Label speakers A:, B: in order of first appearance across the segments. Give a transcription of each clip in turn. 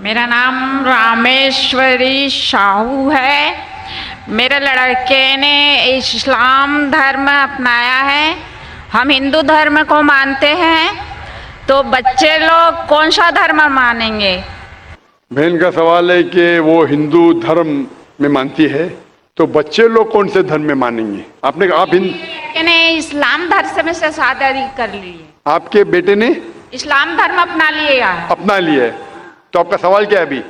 A: میرا نام رامیشوری شاہو ہے. میرے لڑکے نے اسلام دھرم اپنایا ہے. ہم ہندو دھرم کو مانتے ہیں, تو بچے لوگ کون سا دھرم مانیں گے؟
B: بہن کا سوال ہے کہ وہ ہندو دھرم میں مانتی ہے, تو بچے لوگ کون سے دھرم میں مانیں گے؟ آپ نے کہا
A: لڑکے نے اسلام دھرم سے شادی کر لی ہے.
B: آپ کے بیٹے نے
A: اسلام دھرم اپنا لیا ہے.
B: اپنا لیا ہے, تو آپ کا سوال کیا ہے ابھی؟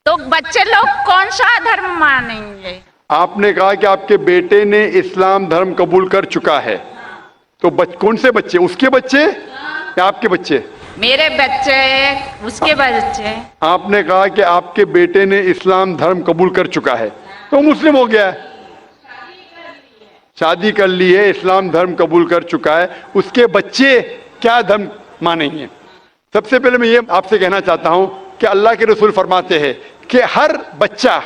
A: تو بچے لوگ کون سا دھرم مانیں گے؟
B: آپ نے کہا کہ آپ کے بیٹے نے اسلام دھرم قبول کر چکا ہے, تو کون سے بچے؟ اس کے بچے یا آپ کے بچے؟
A: میرے بچے, اس کے بچے.
B: آپ نے کہا کہ آپ کے بیٹے نے اسلام دھرم قبول کر چکا ہے, تو مسلم ہو گیا ہے. شادی کر لی ہے, اسلام دھرم قبول کر چکا ہے, اس کے بچے کیا دھرم مانیں گے؟ سب سے پہلے میں یہ آپ سے کہنا چاہتا ہوں کہ اللہ کے رسول فرماتے ہیں کہ ہر بچہ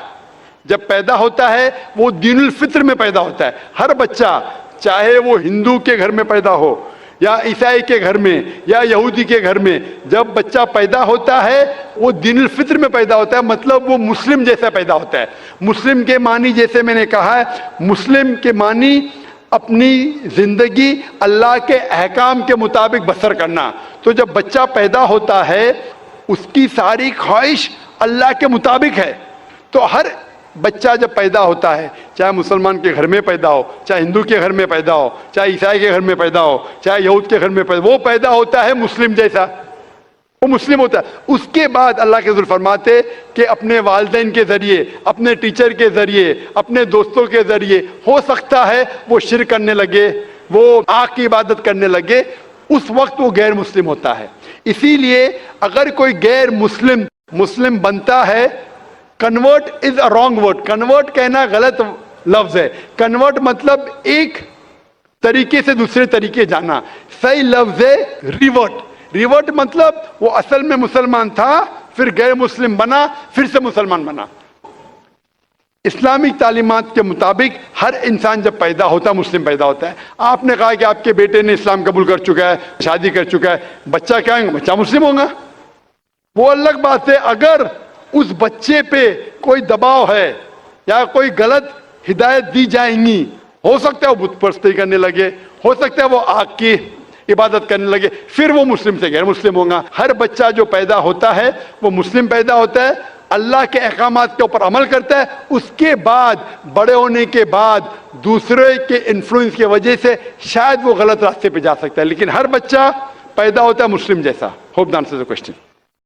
B: جب پیدا ہوتا ہے وہ دین الفطر میں پیدا ہوتا ہے. ہر بچہ, چاہے وہ ہندو کے گھر میں پیدا ہو یا عیسائی کے گھر میں یا یہودی کے گھر میں, جب بچہ پیدا ہوتا ہے وہ دین الفطر میں پیدا ہوتا ہے, مطلب وہ مسلم جیسا پیدا ہوتا ہے. مسلم کے معنی, جیسے میں نے کہا ہے, مسلم کے معنی اپنی زندگی اللہ کے احکام کے مطابق بسر کرنا. تو جب بچہ پیدا ہوتا ہے اس کی ساری خواہش اللہ کے مطابق ہے. تو ہر بچہ جب پیدا ہوتا ہے, چاہے مسلمان کے گھر میں پیدا ہو, چاہے ہندو کے گھر میں پیدا ہو, چاہے عیسائی کے گھر میں پیدا ہو, چاہے یہود کے گھر میں پیدا ہو, وہ پیدا ہوتا ہے مسلم جیسا, وہ مسلم ہوتا ہے. اس کے بعد اللہ کے رسول فرماتے کہ اپنے والدین کے ذریعے, اپنے ٹیچر کے ذریعے, اپنے دوستوں کے ذریعے ہو سکتا ہے وہ شرک کرنے لگے, وہ آگ کی عبادت کرنے لگے, اس وقت وہ غیر مسلم ہوتا ہے. اسی لیے اگر کوئی غیر مسلم بنتا ہے, convert is a wrong word. Convert کہنا غلط لفظ ہے. کنورٹ مطلب ایک طریقے سے دوسرے طریقے جانا. صحیح لفظ ہے ریورٹ. ریورٹ مطلب وہ اصل میں مسلمان تھا, پھر غیر مسلم بنا, پھر سے مسلمان بنا. اسلامی تعلیمات کے مطابق ہر انسان جب پیدا ہوتا ہے مسلم پیدا ہوتا ہے. آپ نے کہا کہ آپ کے بیٹے نے اسلام قبول کر چکا ہے, شادی کر چکا ہے, بچہ کیا ہے؟ بچہ مسلم ہوگا. وہ الگ بات ہے اگر اس بچے پہ کوئی دباؤ ہے یا کوئی غلط ہدایت دی جائیں گی, ہو سکتا ہے وہ بت پرستی کرنے لگے, ہو سکتا ہے وہ آگ کی عبادت کرنے لگے, پھر وہ مسلم سے غیر مسلم ہوگا. ہر بچہ جو پیدا ہوتا ہے وہ مسلم پیدا ہوتا ہے, اللہ کے احکامات کے اوپر عمل کرتا ہے. اس کے بعد بڑے ہونے کے بعد دوسرے کے انفلوئنس کی وجہ سے شاید وہ غلط راستے پہ جا سکتا ہے, لیکن ہر بچہ پیدا ہوتا ہے مسلم جیسا. Hope the answer the question.